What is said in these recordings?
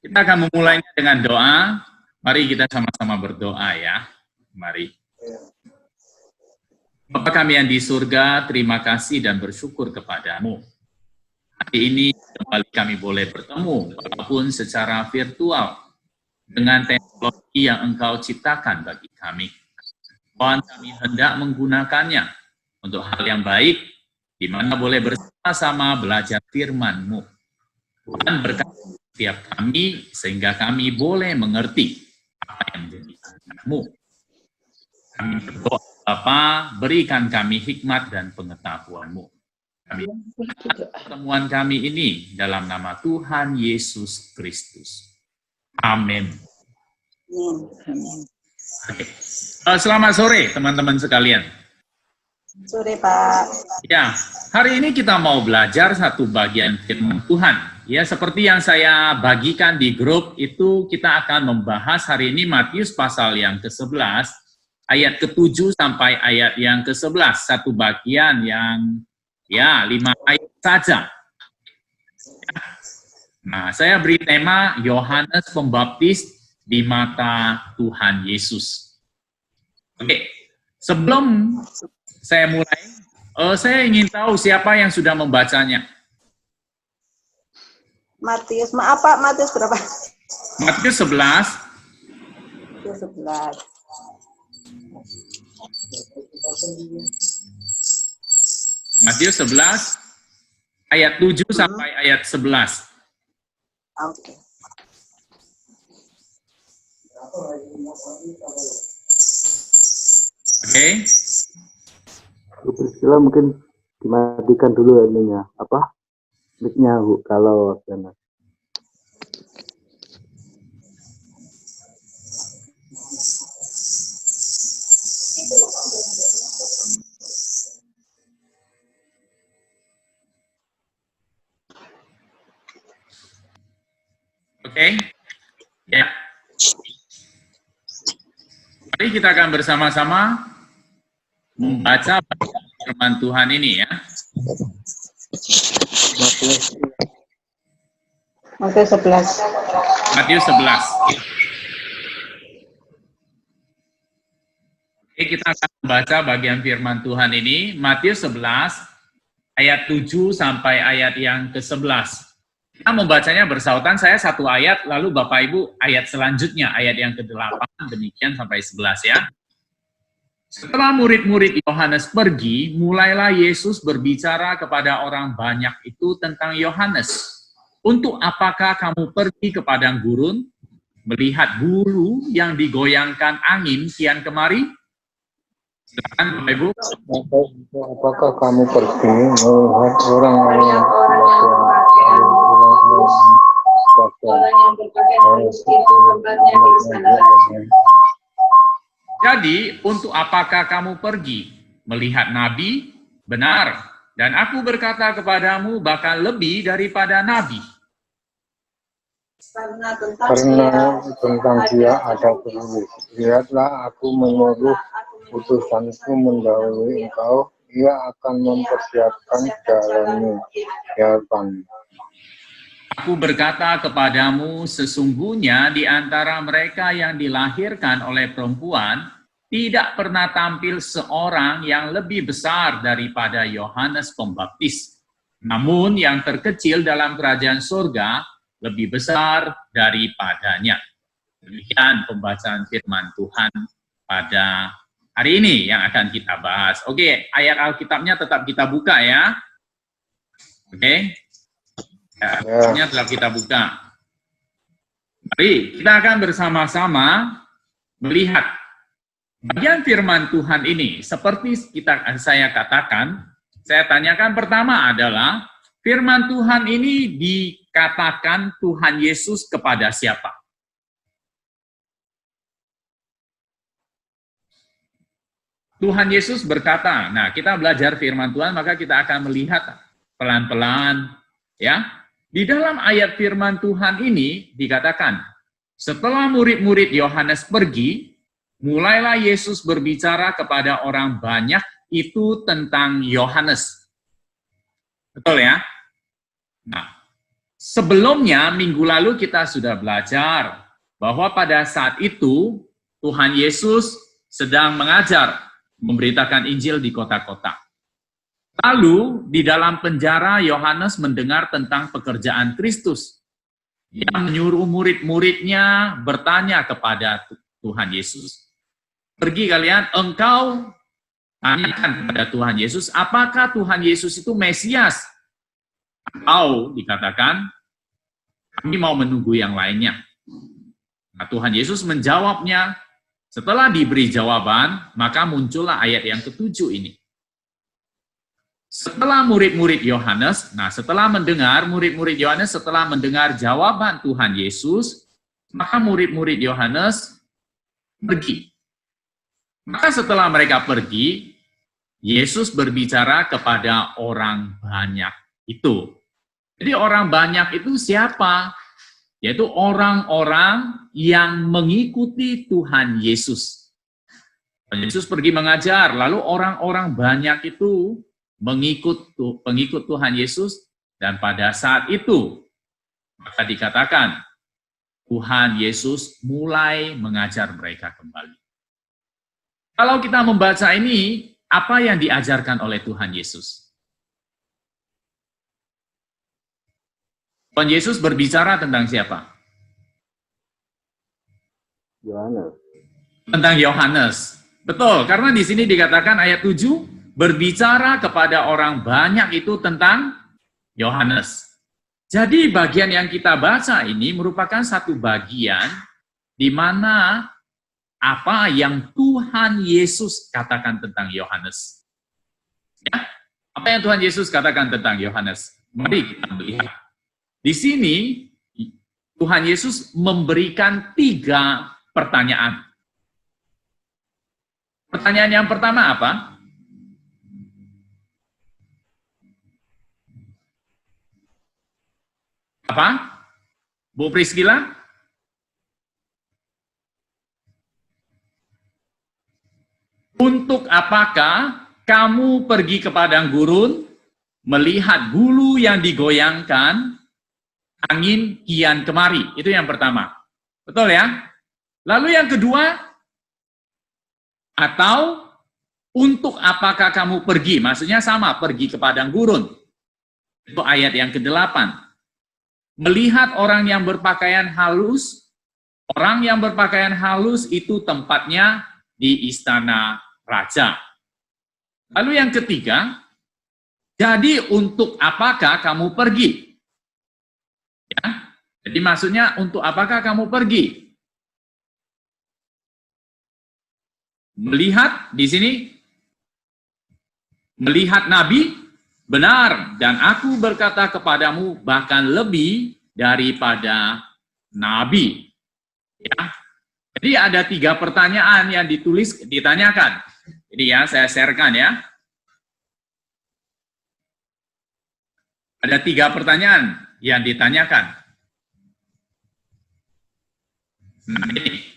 Kita akan memulainya dengan doa. Mari kita sama-sama berdoa ya. Mari. Bapa kami yang di surga, terima kasih dan bersyukur kepadamu. Hari ini kembali kami boleh bertemu, walaupun secara virtual, dengan teknologi yang Engkau ciptakan bagi kami. Tuhan, kami hendak menggunakannya untuk hal yang baik, di mana boleh bersama-sama belajar firman-Mu. Tuhan berkati setiap kami, sehingga kami boleh mengerti apa yang menjadi kehendak-Mu. Kami berdoa, Bapa, berikan kami hikmat dan pengetahuan-Mu. Kami pertemuan kami ini dalam nama Tuhan Yesus Kristus. Amin. Okay. Selamat sore teman-teman sekalian. Sore Pak. Ya, hari ini kita mau belajar satu bagian firman Tuhan. Ya, seperti yang saya bagikan di grup itu, kita akan membahas hari ini Matius pasal yang ke-11, ayat ke-7 sampai ayat yang ke-11. Satu bagian yang 5 ayat saja. Nah, saya beri tema Yohanes Pembaptis di mata Tuhan Yesus. Oke, sebelum saya mulai, saya ingin tahu siapa yang sudah membacanya. Matius, maaf Pak, Matius berapa? Matius 11. Matius 11. Matius 11 ayat 7 sampai ayat 11. Oke. Oke. Priscilla mungkin dimatikan dulu ya ininya, mic-nya Bu, kalau sana. Oke. Ya. Mari kita akan bersama-sama membaca firman Tuhan ini ya. Matius 11. Matius 11. Oke, kita akan membaca bagian firman Tuhan ini, Matius 11, ayat 7 sampai ayat yang ke-11. Kita membacanya bersautan, saya satu ayat, lalu Bapak Ibu ayat selanjutnya, ayat yang ke-8, demikian sampai 11 ya. Setelah murid-murid Yohanes pergi, mulailah Yesus berbicara kepada orang banyak itu tentang Yohanes. Untuk apakah kamu pergi ke padang gurun, melihat bulu yang digoyangkan angin kian kemari? Silakan Bapak Ibu. Apakah kamu pergi melihat orang yang berpakaian itu tempatnya di istana. Jadi, untuk apakah kamu pergi? Melihat nabi? Benar. Dan aku berkata kepadamu, bahkan lebih daripada nabi. Karena tentang dia ada tertulis, lihatlah aku menyuruh utusanku mendahului engkau, ia akan mempersiapkan jalanmu di hadapanmu. Aku berkata kepadamu, sesungguhnya di antara mereka yang dilahirkan oleh perempuan, tidak pernah tampil seorang yang lebih besar daripada Yohanes Pembaptis. Namun yang terkecil dalam kerajaan surga, lebih besar daripadanya. Demikian pembacaan firman Tuhan pada hari ini yang akan kita bahas. Oke, ayat Alkitabnya tetap kita buka ya. Oke. Ayatnya telah kita buka. Mari kita akan bersama-sama melihat bagian firman Tuhan ini. Seperti saya katakan, saya tanyakan pertama adalah firman Tuhan ini dikatakan Tuhan Yesus kepada siapa? Tuhan Yesus berkata, nah kita belajar firman Tuhan maka kita akan melihat pelan-pelan ya. Di dalam ayat firman Tuhan ini dikatakan, setelah murid-murid Yohanes pergi, mulailah Yesus berbicara kepada orang banyak itu tentang Yohanes. Betul ya? Nah, Sebelumnya, minggu lalu kita sudah belajar bahwa pada saat itu Tuhan Yesus sedang mengajar, memberitakan Injil di kota-kota. Lalu di dalam penjara Yohanes mendengar tentang pekerjaan Kristus. Dia menyuruh murid-muridnya bertanya kepada Tuhan Yesus. Pergi kalian, engkau tanyakan kepada Tuhan Yesus, apakah Tuhan Yesus itu Mesias? Atau dikatakan, kami mau menunggu yang lainnya. Nah, Tuhan Yesus menjawabnya, setelah diberi jawaban, maka muncullah ayat yang ke-7 ini. Setelah murid-murid Yohanes, setelah mendengar jawaban Tuhan Yesus, maka murid-murid Yohanes pergi. Maka setelah mereka pergi, Yesus berbicara kepada orang banyak itu. Jadi orang banyak itu siapa? Yaitu orang-orang yang mengikuti Tuhan Yesus. Yesus pergi mengajar, lalu orang-orang banyak itu pengikut Tuhan Yesus, dan pada saat itu maka dikatakan Tuhan Yesus mulai mengajar mereka kembali. Kalau kita membaca ini, apa yang diajarkan oleh Tuhan Yesus? Tuhan Yesus berbicara tentang siapa? Yohanes. Tentang Yohanes. Betul, karena di sini dikatakan ayat 7, berbicara kepada orang banyak itu tentang Yohanes. Jadi bagian yang kita baca ini merupakan satu bagian di mana apa yang Tuhan Yesus katakan tentang Yohanes. Ya, apa yang Tuhan Yesus katakan tentang Yohanes? Mari kita melihat. Di sini Tuhan Yesus memberikan 3 pertanyaan. Pertanyaan yang pertama apa? Apa? Bu Priscila? Untuk apakah kamu pergi ke padang gurun, melihat bulu yang digoyangkan, angin kian kemari? Itu yang pertama. Betul ya? Lalu yang kedua, atau untuk apakah kamu pergi? Maksudnya sama, pergi ke padang gurun. Itu ayat yang ke-8. Melihat orang yang berpakaian halus, orang yang berpakaian halus itu tempatnya di istana raja. Lalu yang ketiga, jadi untuk apakah kamu pergi? Ya, jadi maksudnya untuk apakah kamu pergi? Melihat di sini, melihat nabi, benar, dan aku berkata kepadamu bahkan lebih daripada nabi. Ya. Jadi ada 3 pertanyaan yang ditanyakan. Ini ya, saya sharekan ya. Ada 3 pertanyaan yang ditanyakan. Nah, ini.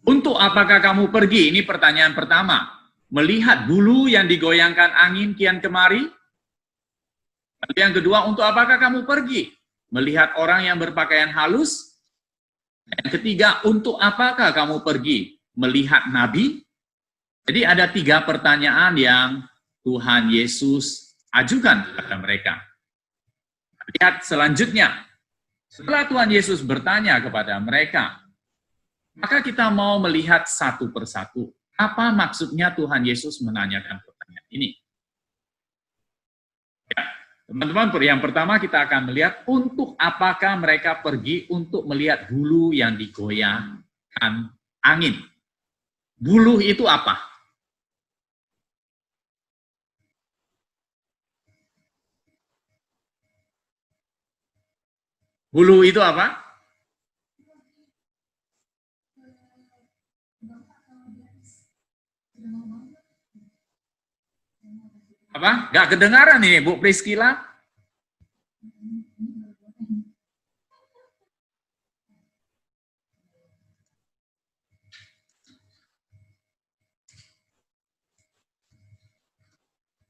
Untuk apakah kamu pergi? Ini pertanyaan pertama. Melihat bulu yang digoyangkan angin kian kemari. Lalu yang kedua, untuk apakah kamu pergi? Melihat orang yang berpakaian halus. Yang ketiga, untuk apakah kamu pergi? Melihat nabi. Jadi ada 3 pertanyaan yang Tuhan Yesus ajukan kepada mereka. Lihat selanjutnya. Setelah Tuhan Yesus bertanya kepada mereka, maka kita mau melihat satu persatu. Apa maksudnya Tuhan Yesus menanyakan pertanyaan ini? Ya, teman-teman, yang pertama kita akan melihat untuk apakah mereka pergi untuk melihat bulu yang digoyangkan angin. Bulu itu apa? Bulu itu apa? Apa? Gak kedengaran ini, Bu Priscila?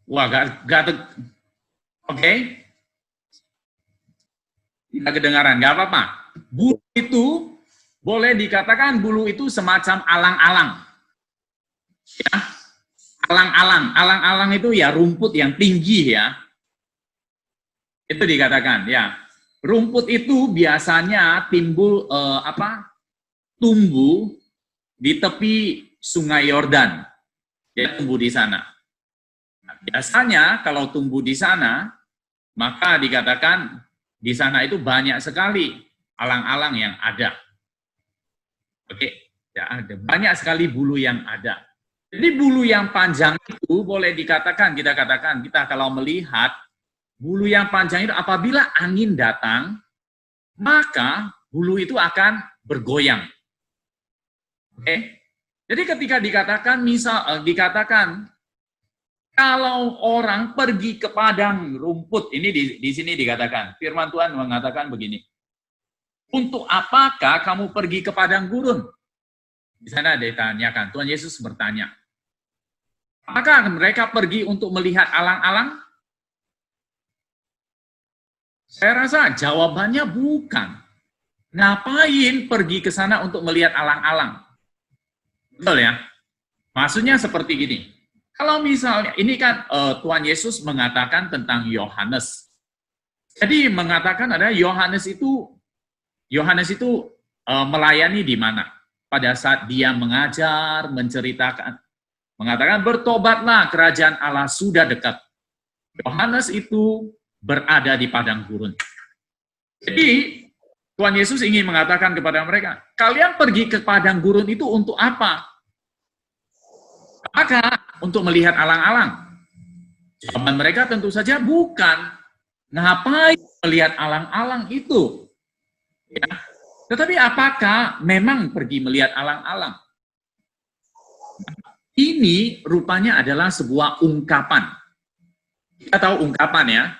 Wah, oke. Tidak kedengaran, nggak apa-apa. Bulu itu, boleh dikatakan bulu itu semacam alang-alang. Ya, alang-alang. Alang-alang itu ya rumput yang tinggi ya. Itu dikatakan ya. Rumput itu biasanya timbul tumbuh di tepi Sungai Yordan. Dia tumbuh di sana. Nah, biasanya kalau tumbuh di sana, maka dikatakan di sana itu banyak sekali alang-alang yang ada. Oke, ya ada banyak sekali bulu yang ada. Jadi bulu yang panjang itu boleh dikatakan, kita kalau melihat bulu yang panjang itu apabila angin datang, maka bulu itu akan bergoyang. Oke. Jadi ketika dikatakan kalau orang pergi ke padang rumput, ini di sini dikatakan, firman Tuhan mengatakan begini. Untuk apakah kamu pergi ke padang gurun? Di sana ditanyakan, Tuhan Yesus bertanya, apakah mereka pergi untuk melihat alang-alang? Saya rasa jawabannya bukan. Ngapain pergi ke sana untuk melihat alang-alang? Betul ya? Maksudnya seperti gini. Kalau misalnya, ini kan Tuhan Yesus mengatakan tentang Yohanes. Jadi mengatakan ada Yohanes itu melayani di mana? Pada saat dia mengajar, menceritakan, mengatakan bertobatlah kerajaan Allah sudah dekat. Yohanes itu berada di padang gurun. Jadi Tuhan Yesus ingin mengatakan kepada mereka, kalian pergi ke padang gurun itu untuk apa? Apakah untuk melihat alang-alang? Jawaban mereka tentu saja bukan. Ngapain melihat alang-alang itu? Ya. Tetapi apakah memang pergi melihat alang-alang? Ini rupanya adalah sebuah ungkapan. Kita tahu ungkapan ya.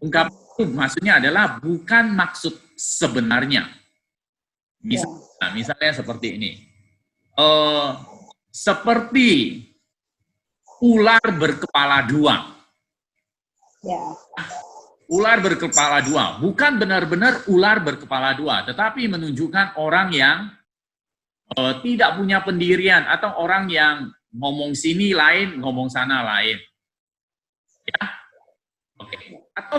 Ungkapan itu maksudnya adalah bukan maksud sebenarnya. Misalnya seperti ini. Seperti ular berkepala dua. Ya. Ular berkepala dua. Bukan benar-benar ular berkepala dua, tetapi menunjukkan orang yang tidak punya pendirian atau orang yang ngomong sini lain, ngomong sana lain. Ya. Oke. Atau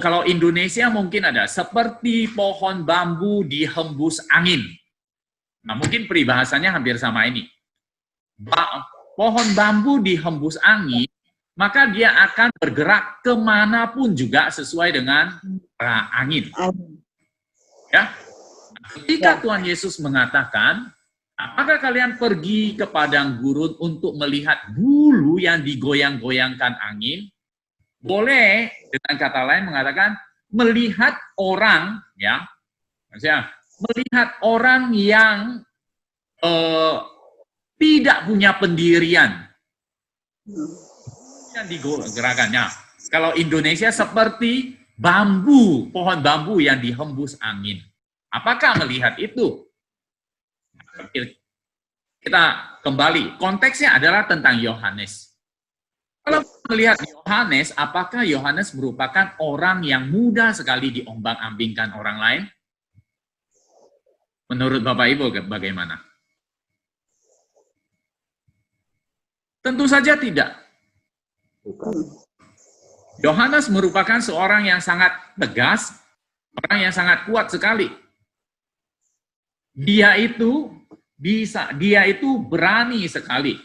kalau Indonesia mungkin ada seperti pohon bambu dihembus angin. Nah, mungkin peribahasanya hampir sama ini. Pohon bambu dihembus angin, maka dia akan bergerak kemanapun juga sesuai dengan arah angin. Ya. Ketika Tuhan Yesus mengatakan, apakah kalian pergi ke padang gurun untuk melihat bulu yang digoyang-goyangkan angin? Boleh dengan kata lain mengatakan melihat orang, ya, maksudnya melihat orang yang tidak punya pendirian yang digerakannya. Kalau Indonesia seperti bambu, pohon bambu yang dihembus angin. Apakah melihat itu? Kita kembali, konteksnya adalah tentang Yohanes. Kalau melihat Yohanes, apakah Yohanes merupakan orang yang mudah sekali diombang-ambingkan orang lain? Menurut Bapak Ibu bagaimana? Tentu saja tidak. Yohanes merupakan seorang yang sangat tegas, orang yang sangat kuat sekali. Dia itu berani sekali.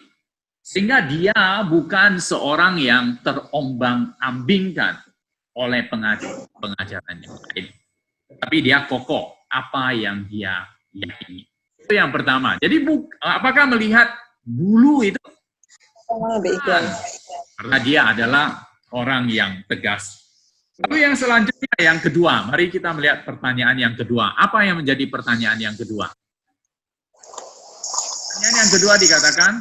Sehingga dia bukan seorang yang terombang-ambingkan oleh pengajaran yang lain. Tapi dia kokoh apa yang dia yakini. Itu yang pertama. Jadi apakah melihat bulu itu? Karena dia adalah orang yang tegas. Lalu yang selanjutnya, yang kedua. Mari kita melihat pertanyaan yang kedua. Apa yang menjadi pertanyaan yang kedua? Pertanyaan yang kedua dikatakan,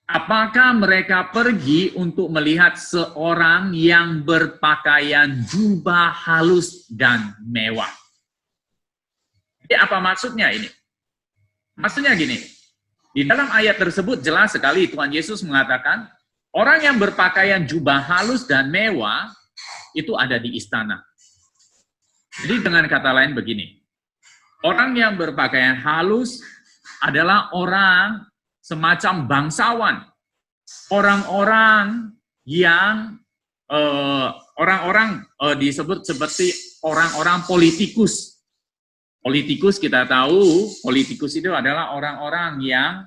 apakah mereka pergi untuk melihat seorang yang berpakaian jubah halus dan mewah? Jadi apa maksudnya ini? Maksudnya gini, di dalam ayat tersebut jelas sekali Tuhan Yesus mengatakan, Orang yang berpakaian jubah halus dan mewah itu ada di istana. Jadi dengan kata lain begini, orang yang berpakaian halus adalah orang semacam bangsawan, orang-orang yang disebut seperti orang-orang politikus. Politikus kita tahu, politikus itu adalah orang-orang yang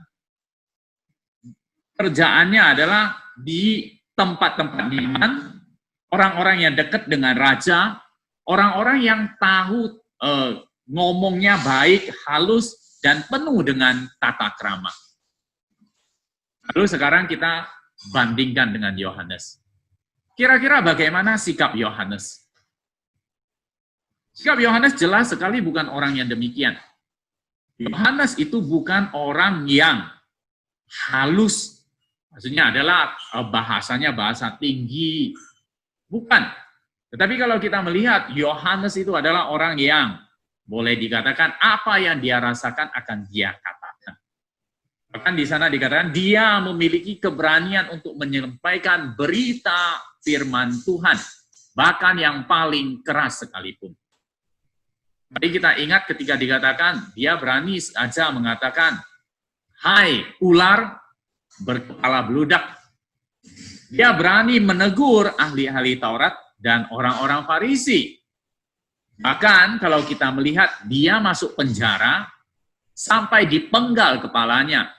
kerjaannya adalah di tempat-tempat iman, orang-orang yang dekat dengan raja, orang-orang yang tahu ngomongnya baik, halus, dan penuh dengan tata krama. Lalu sekarang kita bandingkan dengan Yohanes. Kira-kira bagaimana sikap Yohanes? Sikap Yohanes jelas sekali bukan orang yang demikian. Yohanes itu bukan orang yang halus. Maksudnya adalah bahasanya bahasa tinggi. Bukan. Tetapi kalau kita melihat Yohanes itu adalah orang yang boleh dikatakan apa yang dia rasakan akan dia katakan. Bahkan di sana dikatakan dia memiliki keberanian untuk menyampaikan berita firman Tuhan, bahkan yang paling keras sekalipun. Tadi kita ingat ketika dikatakan dia berani saja mengatakan, "Hai ular berkepala beludak." Dia berani menegur ahli-ahli Taurat dan orang-orang Farisi. Bahkan kalau kita melihat dia masuk penjara sampai dipenggal kepalanya,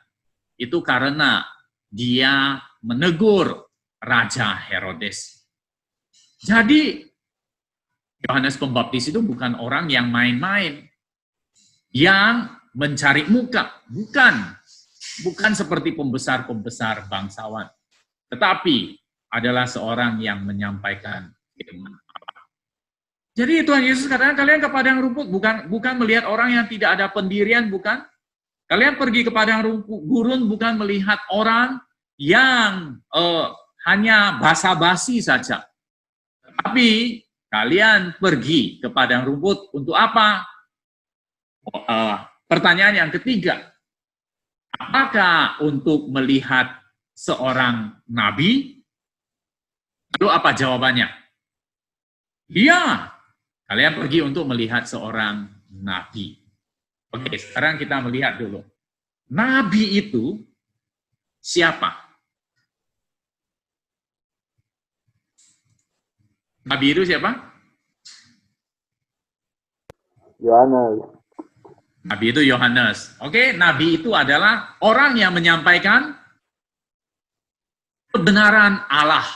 itu karena dia menegur Raja Herodes. Jadi Yohanes Pembaptis itu bukan orang yang main-main, yang mencari muka, bukan seperti pembesar-pembesar bangsawan, tetapi adalah seorang yang menyampaikan firman Allah. Jadi Tuhan Yesus katakan, kalian ke padang rumput bukan melihat orang yang tidak ada pendirian, bukan. Kalian pergi ke padang gurun bukan melihat orang yang hanya basa-basi saja. Tapi kalian pergi ke padang rumput untuk apa? Pertanyaan yang ketiga, apakah untuk melihat seorang nabi? Lalu apa jawabannya? Iya, kalian pergi untuk melihat seorang nabi. Oke, sekarang kita melihat dulu. Nabi itu siapa? Nabi itu siapa? Yohanes. Nabi itu Yohanes. Oke, nabi itu adalah orang yang menyampaikan kebenaran Allah.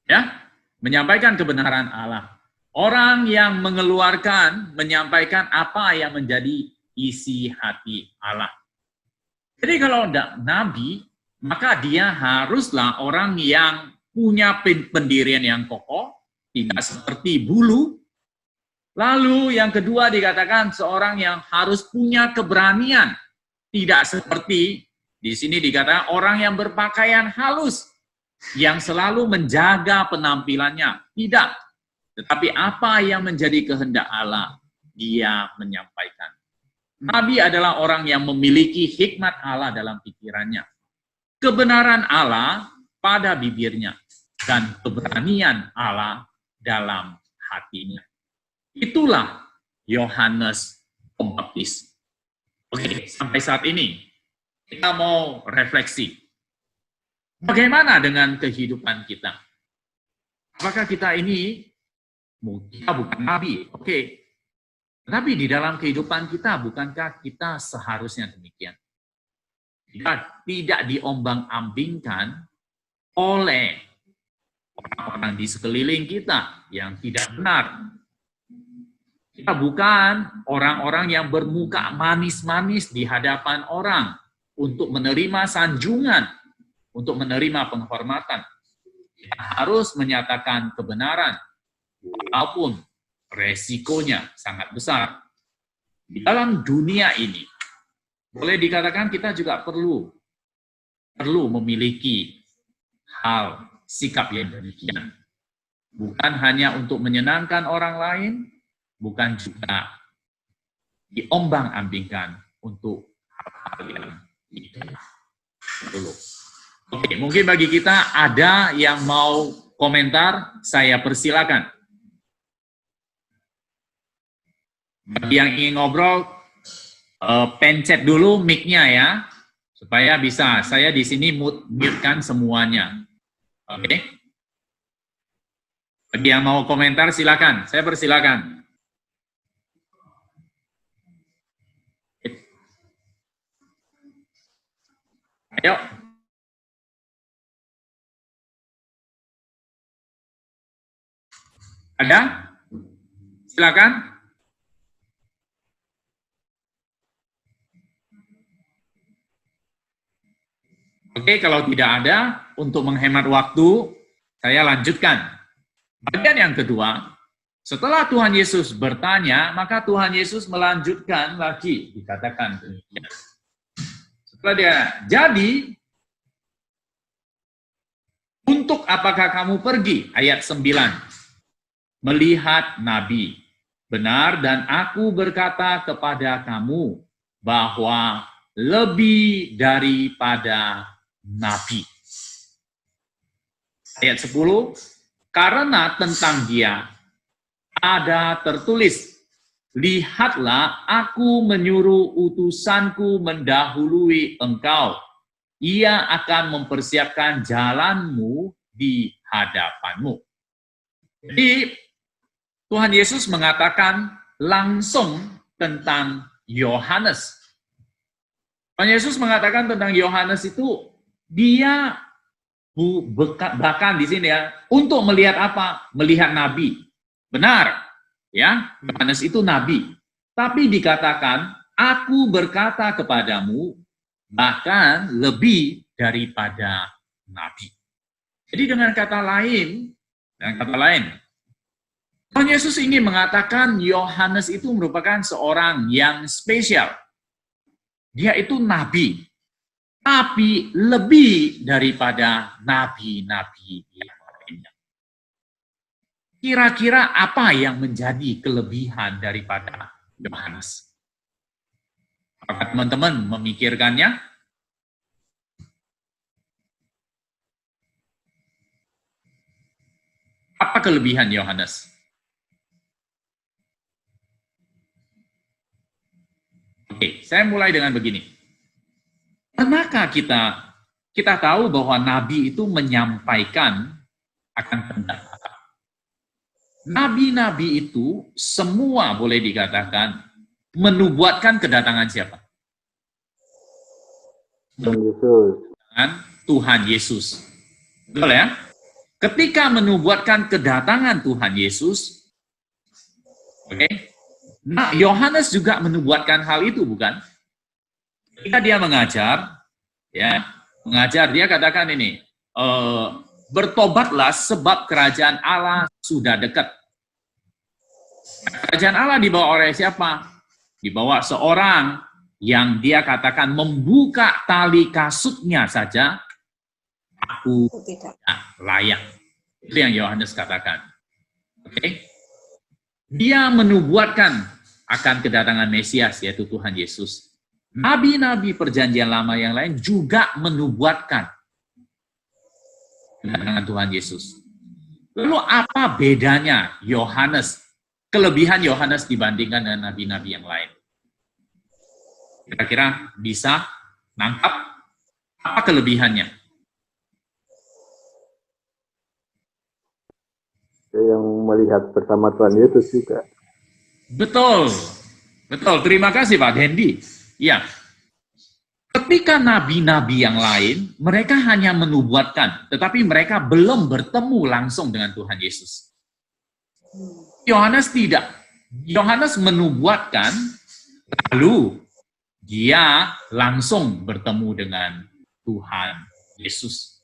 Ya, menyampaikan kebenaran Allah. Orang yang menyampaikan apa yang menjadi isi hati Allah. Jadi kalau nabi, maka dia haruslah orang yang punya pendirian yang kokoh, tidak seperti bulu. Lalu yang kedua dikatakan seorang yang harus punya keberanian, tidak seperti di sini dikatakan orang yang berpakaian halus, yang selalu menjaga penampilannya. Tidak. Tetapi apa yang menjadi kehendak Allah, dia menyampaikan. Nabi adalah orang yang memiliki hikmat Allah dalam pikirannya. Kebenaran Allah pada bibirnya. Dan keberanian Allah dalam hatinya. Itulah Yohanes Pembaptis. Oke, sampai saat ini kita mau refleksi. Bagaimana dengan kehidupan kita? Apakah kita bukan nabi? Oke. Tapi di dalam kehidupan kita, bukankah kita seharusnya demikian? Kita tidak diombang-ambingkan oleh orang-orang di sekeliling kita yang tidak benar. Kita bukan orang-orang yang bermuka manis-manis di hadapan orang untuk menerima sanjungan, untuk menerima penghormatan. Kita harus menyatakan kebenaran, walaupun resikonya sangat besar. Di dalam dunia ini, boleh dikatakan kita juga perlu memiliki hal sikap yang demikian. Bukan hanya untuk menyenangkan orang lain, bukan juga diombang-ambingkan untuk hal-hal yang itu. Dulu. Oke, mungkin bagi kita ada yang mau komentar, saya persilakan. Bagi yang ingin ngobrol, pencet dulu mic-nya ya, supaya bisa. Saya di sini mute-kan semuanya. Oke. Bagi yang mau komentar, silakan. Saya persilakan. Ayo. Ada? Silakan. Oke, kalau tidak ada, untuk menghemat waktu, saya lanjutkan. Bagian yang kedua, setelah Tuhan Yesus bertanya, maka Tuhan Yesus melanjutkan lagi, dikatakan demikian. Setelah dia, jadi, untuk apakah kamu pergi? Ayat 9. Melihat nabi. Benar, dan aku berkata kepada kamu, bahwa lebih daripada nabi. Ayat 10, karena tentang dia ada tertulis, lihatlah aku menyuruh utusanku mendahului engkau. Ia akan mempersiapkan jalanmu di hadapanmu. Jadi Tuhan Yesus mengatakan langsung tentang Yohanes. Tuhan Yesus mengatakan tentang Yohanes itu, dia bahkan di sini ya, untuk melihat apa? Melihat nabi. Benar, ya, Yohanes itu nabi. Tapi dikatakan, aku berkata kepadamu, bahkan lebih daripada nabi. Jadi dengan kata lain, Tuhan Yesus ingin mengatakan Yohanes itu merupakan seorang yang spesial. Dia itu nabi, tapi lebih daripada nabi-nabi yang lainnya. Kira-kira apa yang menjadi kelebihan daripada Yohanes? Apakah teman-teman memikirkannya? Apa kelebihan Yohanes? Oke, saya mulai dengan begini. Pernahkah kita tahu bahwa Nabi itu menyampaikan akan pendapat? Nabi-nabi itu semua boleh dikatakan menubuatkan kedatangan siapa? Tuhan Yesus. Betul ya? Ketika menubuatkan kedatangan Tuhan Yesus, oke? Nah, Yohanes juga menubuatkan hal itu, bukan? Ketika dia mengajar, dia katakan ini, bertobatlah sebab kerajaan Allah sudah dekat. Kerajaan Allah dibawa oleh siapa? Dibawa seorang yang dia katakan membuka tali kasutnya saja, aku tidak layak. Itu yang Yohanes katakan. Oke? Dia menubuatkan akan kedatangan Mesias, yaitu Tuhan Yesus. Nabi-nabi perjanjian lama yang lain juga menubuatkan kedatangan Tuhan Yesus. Lalu apa bedanya Yohanes, kelebihan Yohanes dibandingkan dengan nabi-nabi yang lain? Kira-kira bisa nangkap apa kelebihannya? Yang melihat bersama Tuhan Yesus juga. Betul, betul. Terima kasih Pak Dendi. Ya, ketika nabi-nabi yang lain, mereka hanya menubuatkan, tetapi mereka belum bertemu langsung dengan Tuhan Yesus. Yohanes tidak. Yohanes menubuatkan, lalu dia langsung bertemu dengan Tuhan Yesus.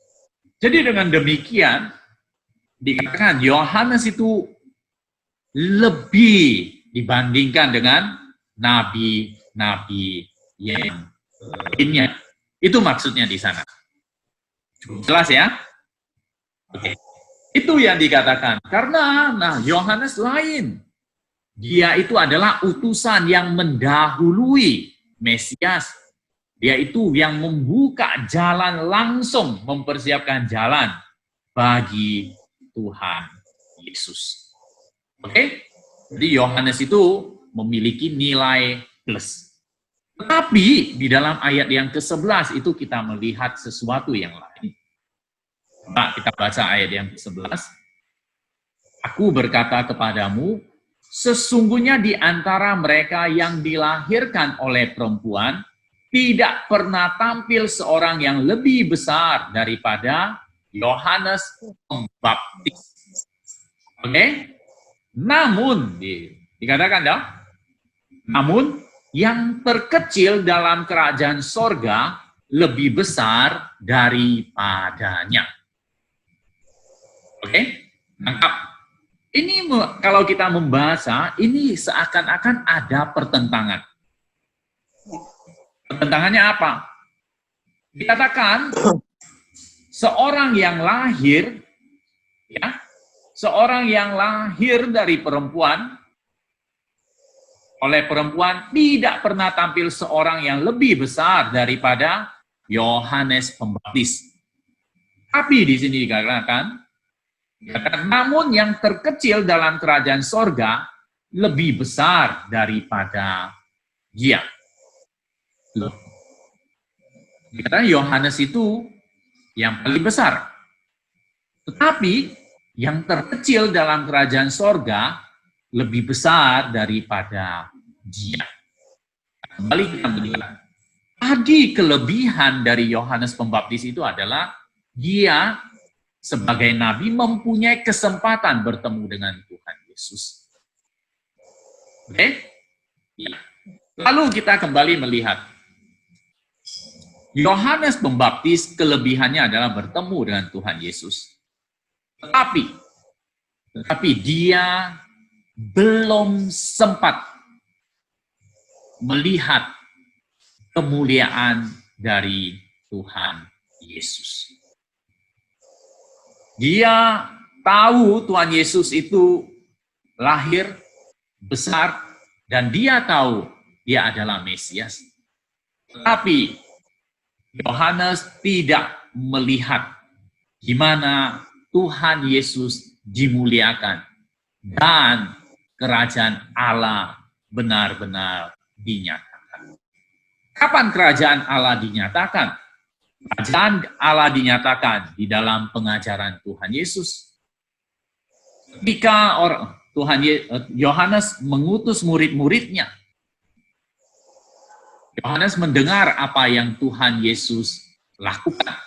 Jadi dengan demikian, dikatakan Yohanes itu lebih dibandingkan dengan nabi-nabi yang lainnya. Itu maksudnya di sana. Jelas ya? Oke. Itu yang dikatakan. Karena Yohanes lain. Dia itu adalah utusan yang mendahului Mesias. Dia itu yang membuka jalan, langsung mempersiapkan jalan bagi Tuhan Yesus. Oke? Jadi Yohanes itu memiliki nilai plus. Tetapi di dalam ayat yang ke-11 itu kita melihat sesuatu yang lain. Nah, kita baca ayat yang ke-11. Aku berkata kepadamu, sesungguhnya di antara mereka yang dilahirkan oleh perempuan, tidak pernah tampil seorang yang lebih besar daripada Yohanes Pembaptis. Oke? Namun, dikatakan dong, namun yang terkecil dalam kerajaan sorga lebih besar daripadanya. Oke? Nangkap? Ini kalau kita membaca, ini seakan-akan ada pertentangan. Pertentangannya apa? Dikatakan seorang yang lahir, ya, seorang yang lahir dari perempuan, oleh perempuan tidak pernah tampil seorang yang lebih besar daripada Yohanes Pembaptis. Tapi di sini dikatakan, namun yang terkecil dalam kerajaan sorga lebih besar daripada dia. Loh. Dikatakan Yohanes itu yang paling besar. Tetapi yang terkecil dalam kerajaan sorga lebih besar daripada dia. Kembali kita melihat. Tadi kelebihan dari Yohanes Pembaptis itu adalah dia sebagai nabi mempunyai kesempatan bertemu dengan Tuhan Yesus. Oke? Ya. Lalu kita kembali melihat. Yohanes Pembaptis kelebihannya adalah bertemu dengan Tuhan Yesus. Tetapi dia belum sempat melihat kemuliaan dari Tuhan Yesus. Dia tahu Tuhan Yesus itu lahir, besar, dan dia tahu dia adalah Mesias. Tetapi Yohanes tidak melihat gimana Tuhan Yesus dimuliakan dan kerajaan Allah benar-benar dinyatakan. Kapan kerajaan Allah dinyatakan? Kerajaan Allah dinyatakan di dalam pengajaran Tuhan Yesus. Ketika Yohanes mengutus murid-muridnya, Yohanes mendengar apa yang Tuhan Yesus lakukan,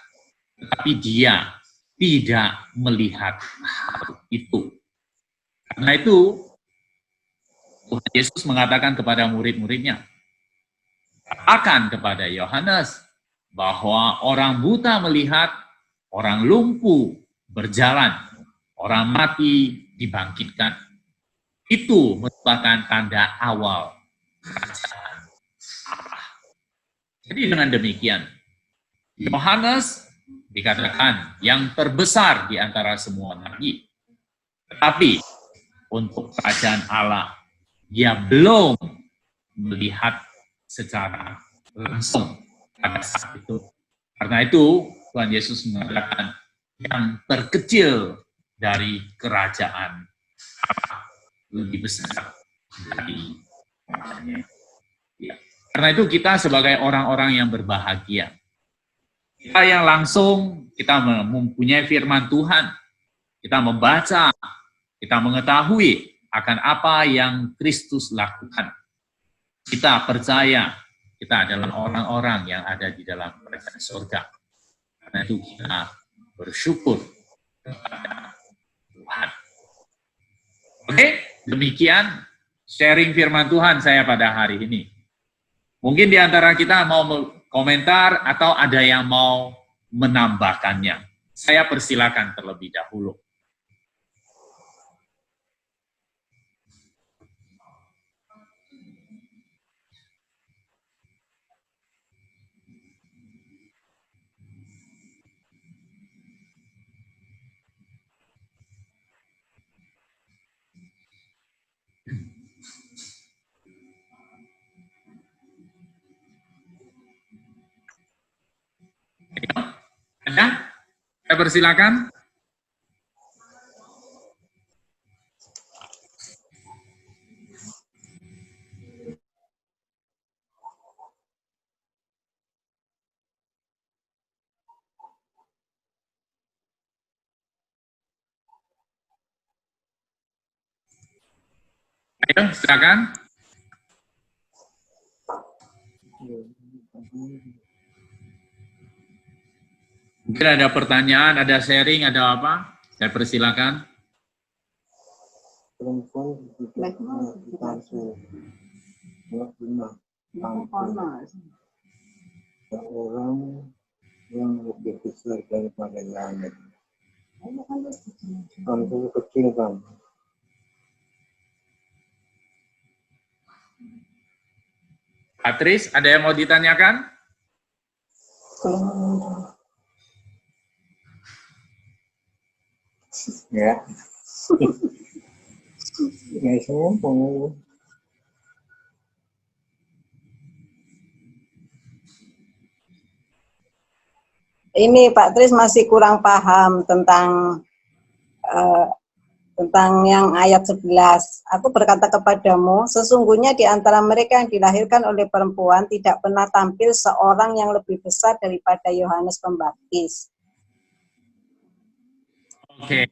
tetapi dia tidak melihat hal itu. Karena itu, Tuhan Yesus mengatakan kepada murid-muridnya, katakan kepada Yohanes bahwa orang buta melihat, orang lumpuh berjalan, orang mati dibangkitkan. Itu merupakan tanda awal kerajaan Allah. Jadi dengan demikian, Yohanes dikatakan yang terbesar di antara semua nabi. Tetapi untuk kerajaan Allah, dia belum melihat secara langsung pada saat itu. Karena itu, Tuhan Yesus mengatakan yang terkecil dari kerajaan Allah lebih besar dari orangnya. Ya. Karena itu kita sebagai orang-orang yang berbahagia, kita yang langsung kita mempunyai firman Tuhan, kita membaca, kita mengetahui akan apa yang Kristus lakukan. Kita percaya kita adalah orang-orang yang ada di dalam kerajaan surga. Karena itu kita bersyukur kepada Tuhan. Oke, demikian sharing firman Tuhan saya pada hari ini. Mungkin di antara kita mau komentar atau ada yang mau menambahkannya. Saya persilakan terlebih dahulu. Saya persilakan. Ayo, silakan. Mungkin ada pertanyaan, ada sharing, ada apa? Saya persilakan. Orang yang lebih besar daripada langit. Kamu kecil kan? Patris, ada yang mau ditanyakan? Ya. Ya semua mau. Ini Pak Tris masih kurang paham tentang yang ayat 11. Aku berkata kepadamu, sesungguhnya di antara mereka yang dilahirkan oleh perempuan tidak pernah tampil seorang yang lebih besar daripada Yohanes Pembaptis. Oke.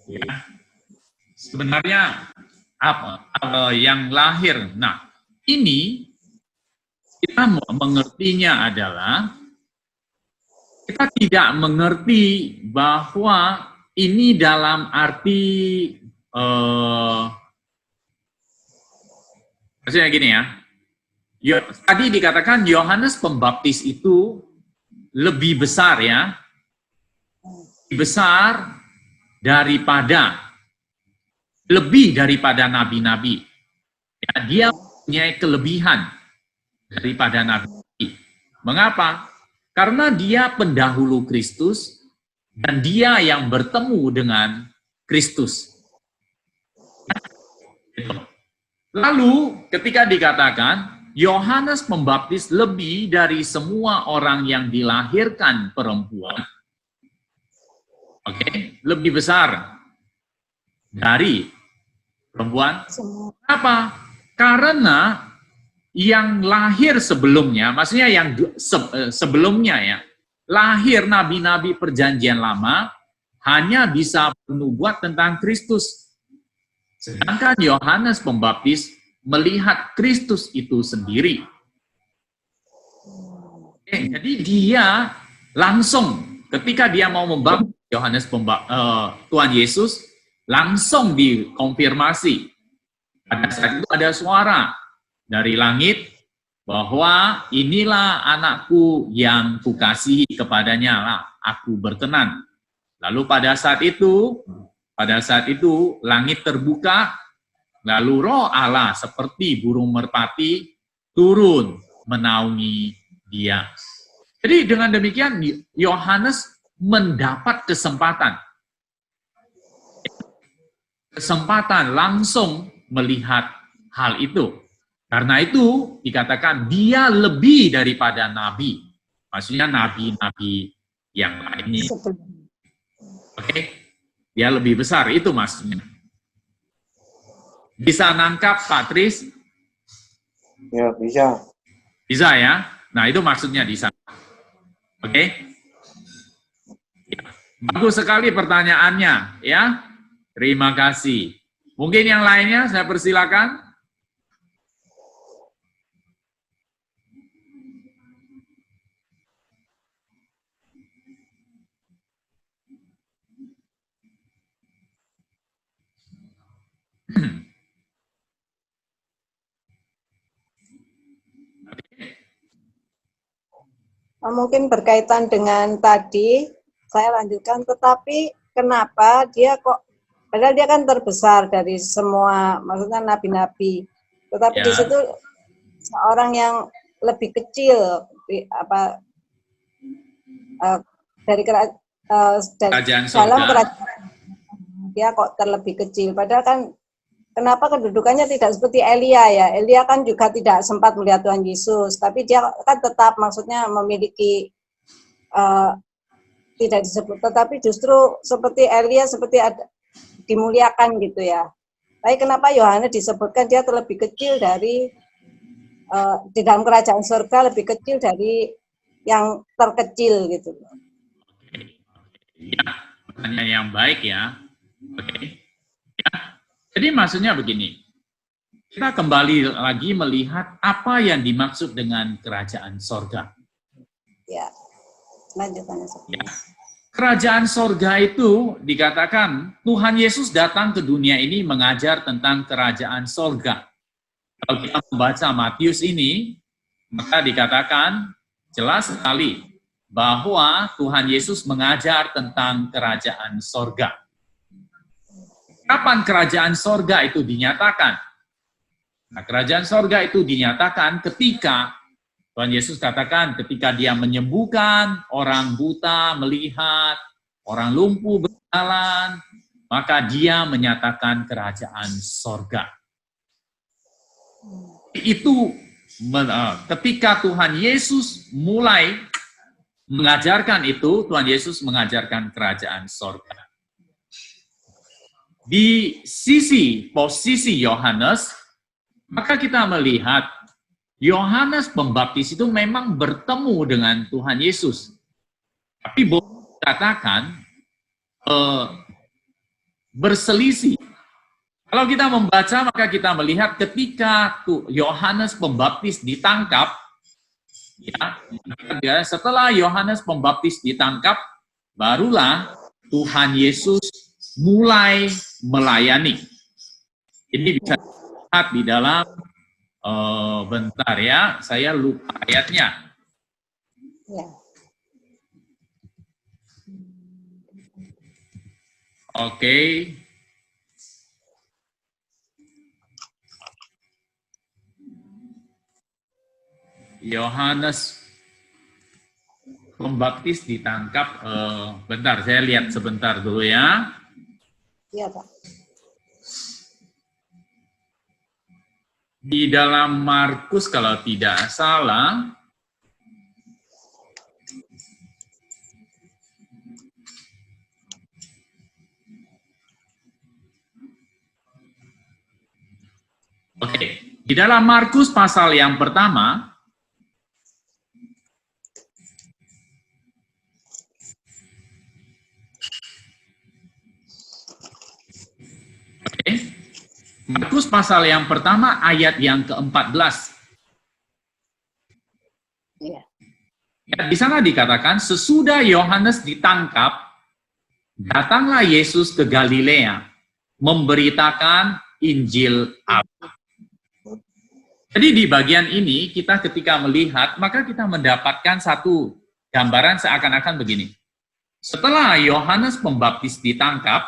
Ya. Sebenarnya apa yang lahir? Nah, ini kita mengertinya adalah kita tidak mengerti bahwa ini dalam arti maksudnya gini ya. Tadi dikatakan Yohanes Pembaptis itu lebih besar ya. Besar lebih daripada nabi-nabi. Ya, dia punya kelebihan daripada nabi. Mengapa? Karena dia pendahulu Kristus dan dia yang bertemu dengan Kristus. Lalu ketika dikatakan Yohanes Pembaptis lebih dari semua orang yang dilahirkan perempuan, lebih besar dari perempuan. Kenapa? Karena yang lahir sebelumnya, maksudnya yang sebelumnya ya, lahir nabi-nabi perjanjian lama hanya bisa bernubuat tentang Kristus. Sedangkan Yohanes Pembaptis melihat Kristus itu sendiri. Jadi dia langsung ketika dia mau membaptis Tuhan Yesus, langsung dikonfirmasi. Pada saat itu ada suara dari langit bahwa inilah anakku yang kukasihi, kepadanya lah aku berkenan. Lalu pada saat itu langit terbuka, lalu Roh Allah seperti burung merpati turun menaungi dia. Jadi dengan demikian Yohanes mendapat kesempatan langsung melihat hal itu. Karena itu dikatakan dia lebih daripada nabi. Maksudnya nabi-nabi yang lainnya. Dia lebih besar, itu maksudnya. Bisa nangkap, Pak Tris? Ya, bisa. Bisa ya? Nah, itu maksudnya di sana. Bagus sekali pertanyaannya, ya. Terima kasih. Mungkin yang lainnya saya persilakan. Mungkin berkaitan dengan tadi, saya lanjutkan, tetapi kenapa dia kok, padahal dia kan terbesar dari semua, maksudnya nabi-nabi, tetapi di situ seorang yang lebih kecil, dari kerajaan dalam surga. kerajaan, dia kok terlebih kecil, padahal kan kenapa kedudukannya tidak seperti Elia ya? Elia kan juga tidak sempat melihat Tuhan Yesus, tapi dia kan tetap maksudnya memiliki tidak disebut, tetapi justru seperti Elia seperti ada dimuliakan gitu ya. Tapi kenapa Yohanes disebutkan dia terlebih kecil dari di dalam kerajaan surga, lebih kecil dari yang terkecil gitu. Ya, pertanyaan yang baik ya. Oke. Ya. Jadi maksudnya begini. Kita kembali lagi melihat apa yang dimaksud dengan kerajaan sorga. Ya, lanjutannya. Ya. Kerajaan sorga itu dikatakan Tuhan Yesus datang ke dunia ini mengajar tentang kerajaan sorga. Kalau kita membaca Matius ini, maka dikatakan jelas sekali bahwa Tuhan Yesus mengajar tentang kerajaan sorga. Kapan kerajaan sorga itu dinyatakan? Nah, kerajaan sorga itu dinyatakan ketika Tuhan Yesus katakan ketika dia menyembuhkan orang buta melihat, orang lumpuh berjalan, maka dia menyatakan kerajaan sorga. Itu ketika Tuhan Yesus mulai mengajarkan itu, Tuhan Yesus mengajarkan kerajaan sorga. Di posisi Yohanes, maka kita melihat Yohanes Pembaptis itu memang bertemu dengan Tuhan Yesus. Tapi boleh dikatakan berselisih. Kalau kita membaca, maka kita melihat ketika Yohanes Pembaptis ditangkap, ya, setelah Yohanes Pembaptis ditangkap, barulah Tuhan Yesus mulai melayani. Ini bisa dilihat di dalam bentar ya, saya lupa ayatnya. Ya. Oke. Yohanes Pembaptis ditangkap, bentar, saya lihat sebentar dulu ya. Iya, Pak. Di dalam Markus kalau tidak salah, oke, di dalam Markus pasal yang pertama, Markus pasal yang pertama ayat yang ke-14. Iya. Ya, di sana dikatakan, sesudah Yohanes ditangkap, datanglah Yesus ke Galilea, memberitakan Injil Allah. Jadi di bagian ini, kita ketika melihat, maka kita mendapatkan satu gambaran seakan-akan begini. Setelah Yohanes Pembaptis ditangkap,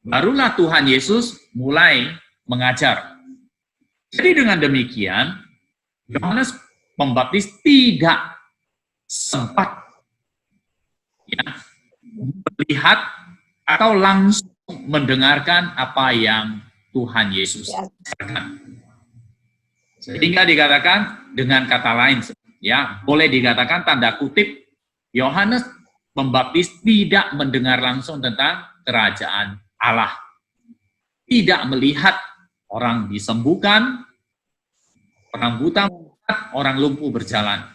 barulah Tuhan Yesus mulai mengajar. Jadi dengan demikian, Yohanes Pembaptis tidak sempat melihat atau langsung mendengarkan apa yang Tuhan Yesus katakan. Sehingga dikatakan dengan kata lain, ya boleh dikatakan tanda kutip, Yohanes Pembaptis tidak mendengar langsung tentang kerajaan Allah. Tidak melihat orang disembuhkan, orang buta melihat, orang lumpuh berjalan.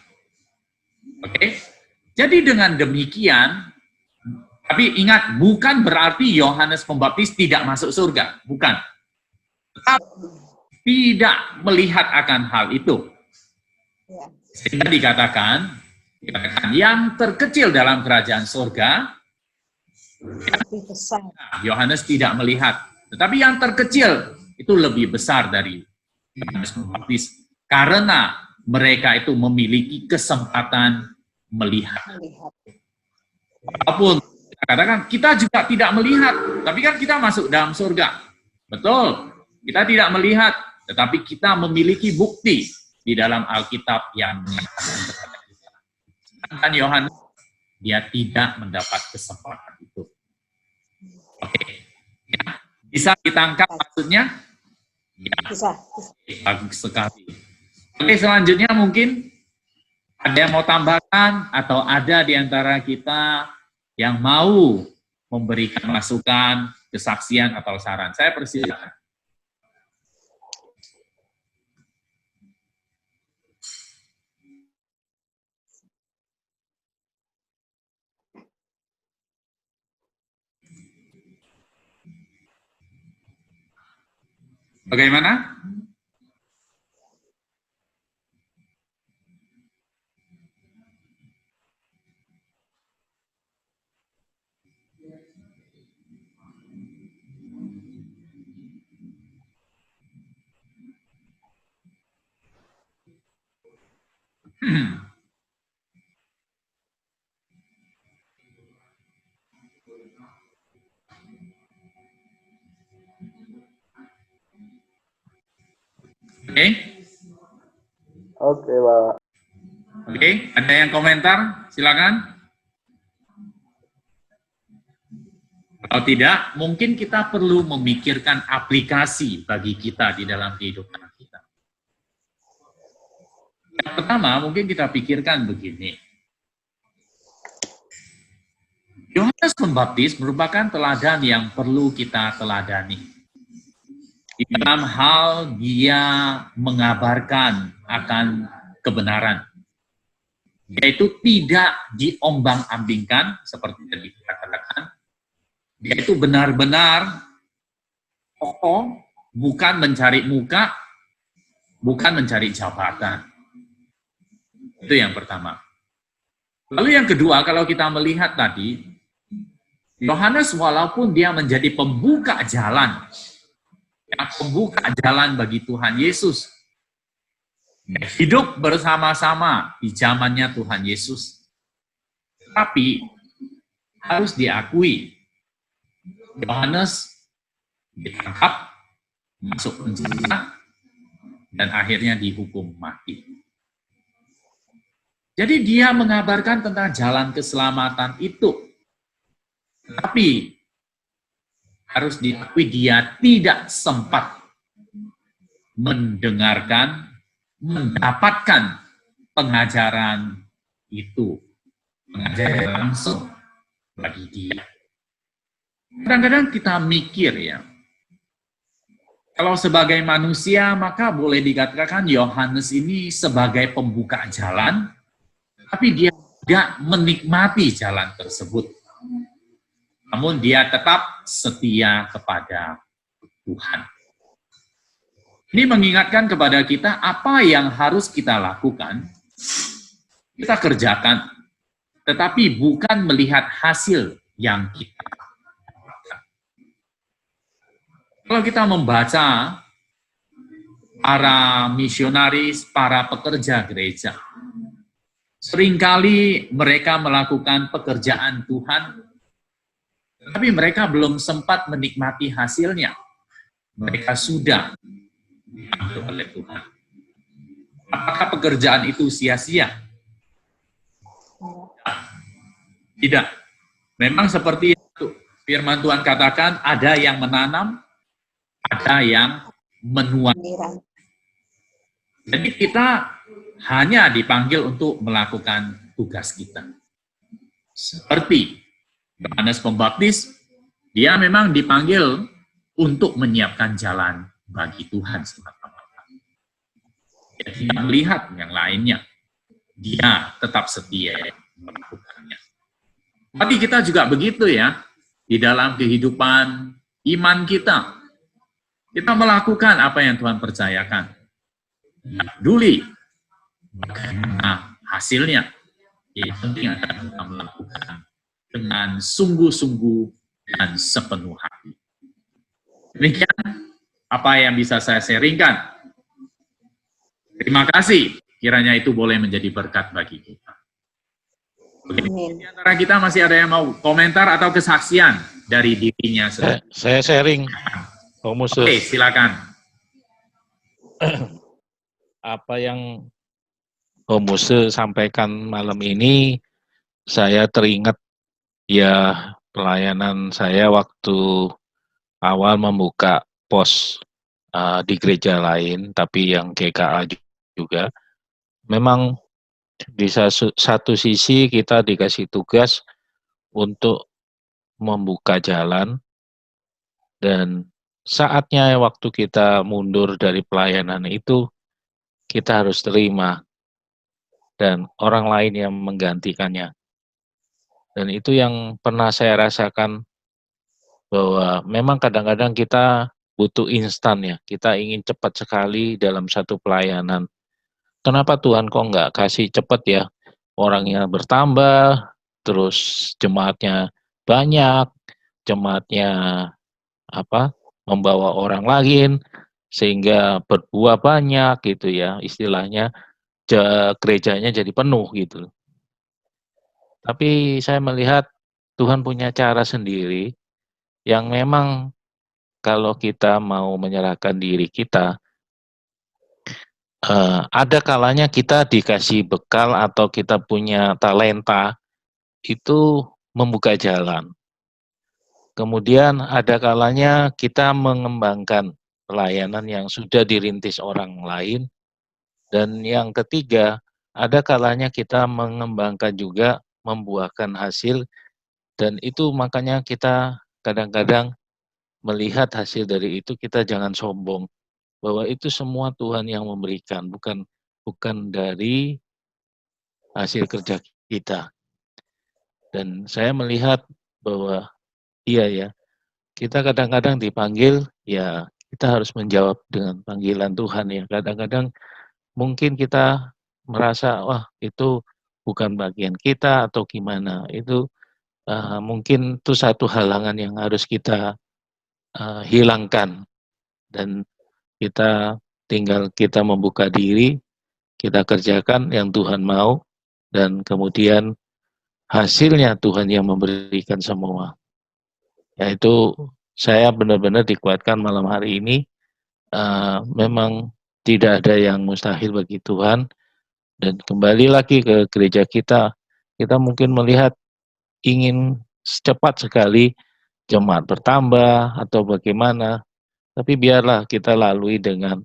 Oke? Jadi dengan demikian, tapi ingat, bukan berarti Yohanes Pembaptis tidak masuk surga. Bukan. Tetapi tidak melihat akan hal itu. Sehingga dikatakan yang terkecil dalam kerajaan surga, Yohanes tidak melihat, tetapi yang terkecil itu lebih besar dari Yohanes Pembaptis karena mereka itu memiliki kesempatan melihat. Walaupun katakan kita juga tidak melihat, tapi kan kita masuk dalam surga. Betul, kita tidak melihat, tetapi kita memiliki bukti di dalam Alkitab yang menyatakan kepada kita. Dan Yohanes dia tidak mendapat kesempatan itu. Oke. Ya. Bisa ditangkap maksudnya? Ya. Bisa. Bagus sekali. Oke, selanjutnya mungkin Ada yang mau tambahkan atau ada di antara kita yang mau memberikan masukan, kesaksian atau saran? Saya persilakan. Bagaimana? Oke, Oke, Pak. oke. Ada yang komentar? Silakan. Kalau tidak, mungkin kita perlu memikirkan aplikasi bagi kita di dalam kehidupan kita. Yang pertama, mungkin kita pikirkan begini. Yohanes Pembaptis merupakan teladan yang perlu kita teladani. Di dalam hal dia mengabarkan akan kebenaran, yaitu tidak diombang-ambingkan seperti yang dikatakan. Dia itu benar-benar kokoh, bukan mencari muka, bukan mencari jabatan. Itu yang pertama. Lalu yang kedua, kalau kita melihat tadi, Yohanes walaupun dia menjadi pembuka jalan, ya, pembuka jalan bagi Tuhan Yesus, hidup bersama-sama di zamannya Tuhan Yesus. Tapi harus diakui, Yohanes ditangkap, masuk penjara, dan akhirnya dihukum mati. Jadi dia mengabarkan tentang jalan keselamatan itu. Tapi harus diakui dia tidak sempat mendengarkan, mendapatkan pengajaran itu. Pengajaran langsung bagi dia. Kadang-kadang kita mikir ya, kalau sebagai manusia maka boleh dikatakan Yohanes ini sebagai pembuka jalan, tapi dia tidak menikmati jalan tersebut. Namun dia tetap setia kepada Tuhan. Ini mengingatkan kepada kita apa yang harus kita lakukan, kita kerjakan, tetapi bukan melihat hasil yang kita lakukan. Kalau kita membaca para misionaris, para pekerja gereja, seringkali mereka melakukan pekerjaan Tuhan, tapi mereka belum sempat menikmati hasilnya. Mereka sudah diambil oleh Tuhan. Apakah pekerjaan itu sia-sia? Tidak. Memang seperti itu. Firman Tuhan katakan, ada yang menanam, ada yang menuai. Jadi kita hanya dipanggil untuk melakukan tugas kita. Seperti Yohanes Pembaptis, dia memang dipanggil untuk menyiapkan jalan bagi Tuhan semata-mata. Dia tidak melihat yang lainnya. Dia tetap setia melakukannya. Tapi kita juga begitu ya, di dalam kehidupan iman kita. Kita melakukan apa yang Tuhan percayakan. Tidak peduli bagaimana hasilnya. Yang penting adalah kita melakukan dengan sungguh-sungguh dan sepenuh hati. Demikian apa yang bisa saya sharingkan. Terima kasih. Kiranya itu boleh menjadi berkat bagi kita. Oke. Di antara kita masih ada yang mau komentar atau kesaksian dari dirinya sendiri? Saya sharing. Oke, silakan. Apa yang Om Muse sampaikan malam ini, saya teringat ya pelayanan saya waktu awal membuka pos di gereja lain, tapi yang GKA juga. Memang Di satu sisi kita dikasih tugas untuk membuka jalan, dan saatnya waktu kita mundur dari pelayanan itu, kita harus terima dan orang lain yang menggantikannya. Dan itu yang pernah saya rasakan, bahwa memang kadang-kadang kita butuh instan ya, kita ingin cepat sekali dalam satu pelayanan. Kenapa Tuhan kok nggak kasih cepat ya? Orangnya bertambah, terus jemaatnya banyak, jemaatnya membawa orang lain, sehingga berbuah banyak gitu ya, istilahnya gerejanya jadi penuh gitu. Tapi saya melihat Tuhan punya cara sendiri yang memang kalau kita mau menyerahkan diri kita, ada kalanya kita dikasih bekal atau kita punya talenta itu membuka jalan. Kemudian ada kalanya kita mengembangkan pelayanan yang sudah dirintis orang lain. Dan yang ketiga, ada kalanya kita mengembangkan juga, membuahkan hasil, dan itu makanya kita kadang-kadang melihat hasil dari itu, kita jangan sombong bahwa itu semua Tuhan yang memberikan, bukan dari hasil kerja kita. Dan saya melihat bahwa iya ya, kita kadang-kadang dipanggil, ya kita harus menjawab dengan panggilan Tuhan ya. Kadang-kadang mungkin kita merasa, wah itu bukan bagian kita atau gimana. Itu mungkin itu satu halangan yang harus kita hilangkan. Dan kita membuka diri, kita kerjakan yang Tuhan mau, dan kemudian hasilnya Tuhan yang memberikan semua. Yaitu saya benar-benar dikuatkan malam hari ini, memang tidak ada yang mustahil bagi Tuhan. Dan kembali lagi ke gereja kita mungkin melihat ingin secepat sekali jemaat bertambah atau bagaimana, tapi biarlah kita lalui dengan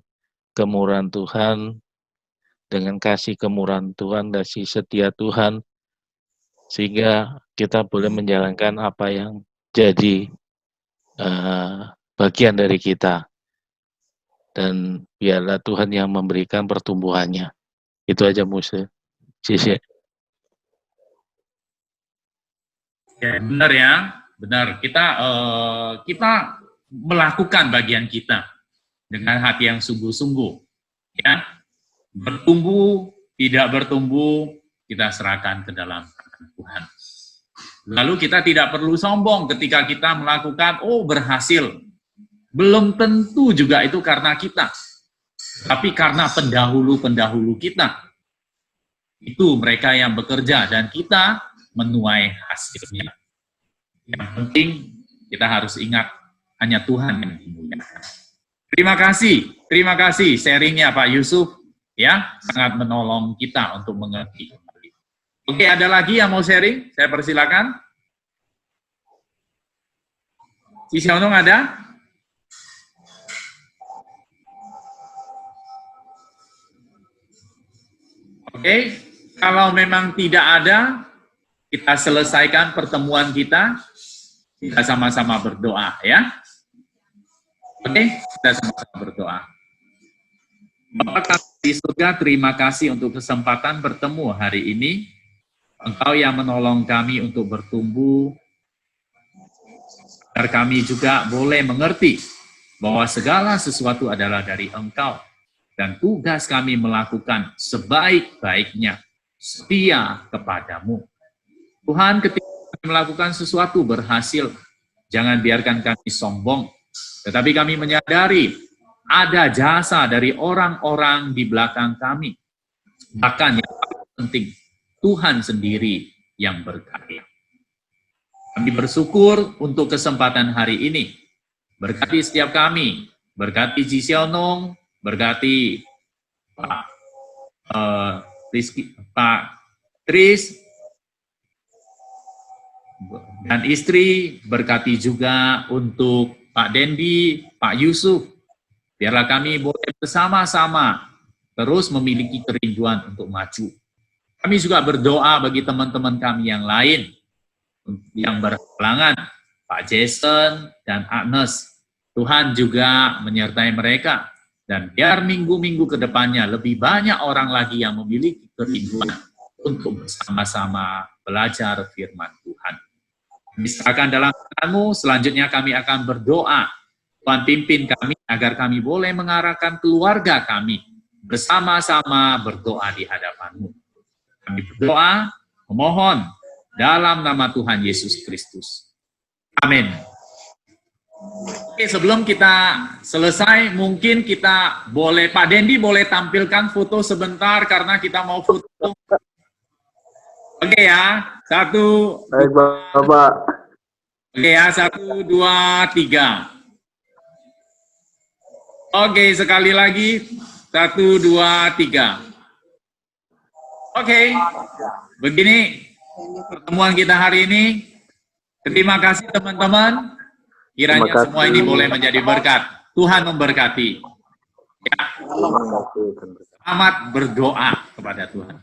kemurahan Tuhan, dengan kasih kemurahan Tuhan, kasih setia Tuhan, sehingga kita boleh menjalankan apa yang jadi bagian dari kita. Dan biarlah Tuhan yang memberikan pertumbuhannya. Itu aja Musa. Sisi. Ya, benar ya, benar. Kita melakukan bagian kita dengan hati yang sungguh-sungguh. Ya, bertumbuh, tidak bertumbuh, kita serahkan ke dalam tangan Tuhan. Lalu kita tidak perlu sombong ketika kita melakukan, berhasil. Belum tentu juga itu karena kita, tapi karena pendahulu-pendahulu kita. Itu mereka yang bekerja dan kita menuai hasilnya. Yang penting kita harus ingat hanya Tuhan yang dimuliakan. Terima kasih sharingnya Pak Yusuf, ya sangat menolong kita untuk mengerti. Oke, ada lagi yang mau sharing? Saya persilakan. Si Xiaonong ada? Oke, kalau memang tidak ada, kita selesaikan pertemuan kita sama-sama berdoa ya. Oke, kita sama-sama berdoa. Bapa kami di surga, terima kasih untuk kesempatan bertemu hari ini. Engkau yang menolong kami untuk bertumbuh, agar kami juga boleh mengerti bahwa segala sesuatu adalah dari Engkau. Dan tugas kami melakukan sebaik-baiknya, setia kepadamu. Tuhan, ketika kami melakukan sesuatu berhasil, jangan biarkan kami sombong, tetapi kami menyadari ada jasa dari orang-orang di belakang kami. Bahkan yang paling penting, Tuhan sendiri yang berkarya. Kami bersyukur untuk kesempatan hari ini. Berkati setiap kami, berkati Ji Xiaonong, berkati Pak Tris dan istri, berkati juga untuk Pak Dendi, Pak Yusuf. Biarlah kami boleh bersama-sama terus memiliki kerinduan untuk maju. Kami juga berdoa bagi teman-teman kami yang lain, yang berhalangan, Pak Jason dan Agnes. Tuhan juga menyertai mereka. Dan biar minggu-minggu ke depannya lebih banyak orang lagi yang memiliki kerinduan untuk bersama-sama belajar firman Tuhan. Kami serahkan dalam tangan-Mu, selanjutnya kami akan berdoa. Tuhan pimpin kami agar kami boleh mengarahkan keluarga kami bersama-sama berdoa di hadapan-Mu. Kami berdoa, memohon dalam nama Tuhan Yesus Kristus. Amin. Oke, sebelum kita selesai, mungkin kita boleh, Pak Dendi boleh tampilkan foto sebentar karena kita mau foto. Oke ya, 1, Baik, Bapak. oke ya, 1, 2, 3. Oke, sekali lagi, 1, 2, 3. Oke, begini pertemuan kita hari ini. Terima kasih teman-teman. Kiranya Terima kasih. semua ini boleh menjadi berkat. Tuhan memberkati. Ya. Terima kasih. Selamat berdoa kepada Tuhan.